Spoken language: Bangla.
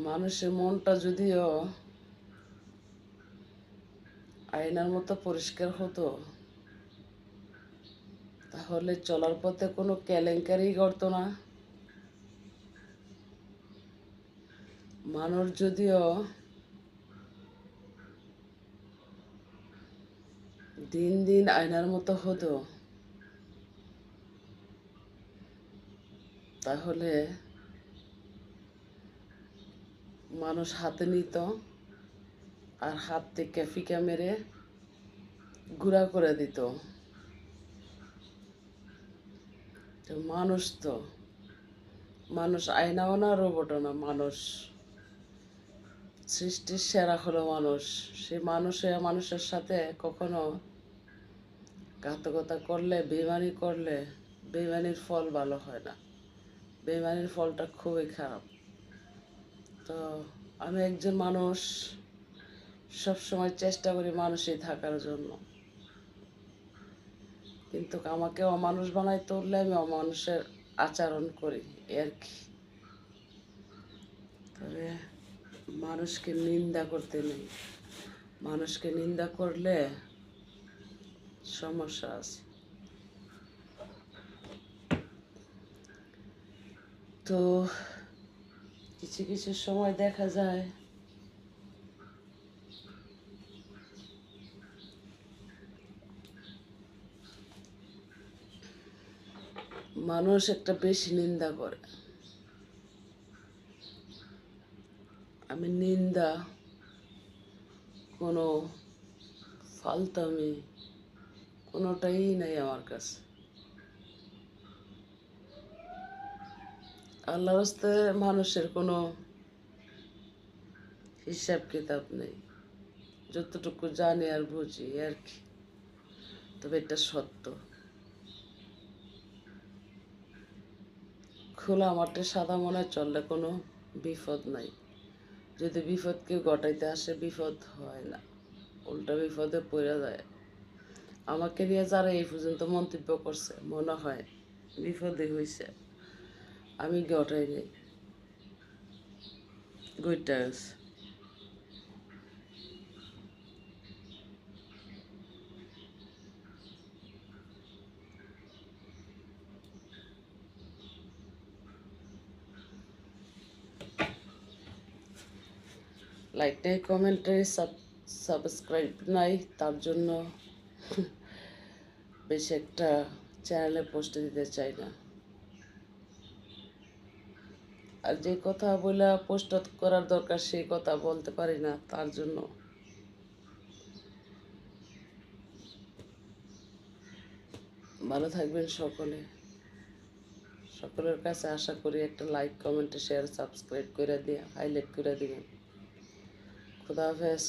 মানুষের মনটা যদিও আয়নার মতো পরিষ্কার হতো, তাহলে চলার পথে কোনো কেলেঙ্কারি করতো না। মানুষ যদিও দিন দিন আয়নার মতো হতো, তাহলে মানুষ হাতে নিত আর হাত থেকে ফিকা মেরে গুঁড়া করে দিত। তো মানুষ আয়নাও না, রোবটও না, মানুষ সৃষ্টির সেরা হলো মানুষ। সে মানুষের সাথে কখনো ঘাতকতা করলে, বেইমানি করলে, বেইমানির ফল ভালো হয় না, বেইমানির ফলটা খুবই খারাপ। তো আমি একজন মানুষ, সবসময় চেষ্টা করি মানুষই থাকার জন্য, কিন্তু আমাকে অমানুষ বানাই তুললে আমি অমানুষের আচরণ করি আর কি। তবে মানুষকে নিন্দা করতে নেই, মানুষকে নিন্দা করলে সমস্যা আছে। তো কিছু কিছু সময় দেখা যায় মানুষ একটা বেশি নিন্দা করে। আমি নিন্দা, কোনো ফালতামি কোনোটাই নাই আমার কাছে। আল্লাহর রাস্তে মানুষের কোনো হিসাব কিতাব নেই, যতটুকু জানি আর বুঝি আর কি। তবে এটা সত্য, খোলা মাঠে সাদা মনে চললে কোনো বিপদ নাই। যদি বিপদ কেউ ঘটাইতে আসে, বিপদ হয় না, উল্টা বিপদে পড়ে যায়। আমাকে নিয়ে যারা এই পর্যন্ত মন্তব্য করছে, মনে হয় বিপদে হয়েছে, আমি ঘটাই নেই, ঘটে গেছে। লাইক নাই, কমেন্টে সাবস্ক্রাইব নাই, তার জন্য বেশি একটা চ্যানেলে পোস্ট দিতে চাই না। আর যে কথা বলে পোস্ট করার দরকার সেই কথা বলতে পারি না, তার জন্য। ভালো থাকবেন সকলে। সকলের কাছে আশা করি একটা লাইক, কমেন্ট, শেয়ার, সাবস্ক্রাইব করে দিয়ে হাইলাইট করে দিবেন। খুদা হাফেজ।